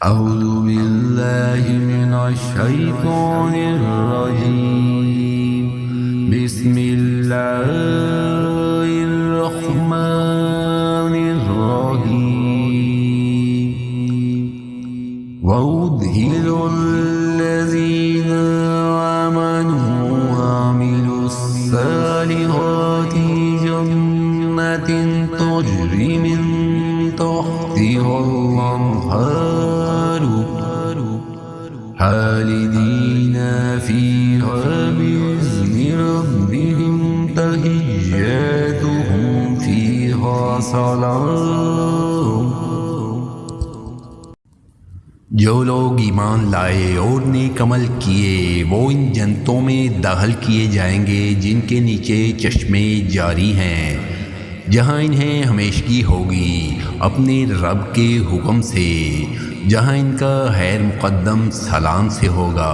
أعوذ بالله من الشيطان الرجيم بسم الله الرحمن الرحيم وأدخل الذين آمنوا وعملوا الصالحات جنات تجري من تحتها الأنهار خالدين فيها بإذن ربهم تحياتهم فيها سلام। जो लोग ईमान लाए और नेक अमल किए वो इन जन्नतों में दाखिल किए जाएंगे जिनके नीचे चश्मे जारी हैं, जहाँ इन्हें हमेशगी होगी अपने रब के हुक्म से, जहाँ इनका खैर मुक़द्दम सलाम से होगा।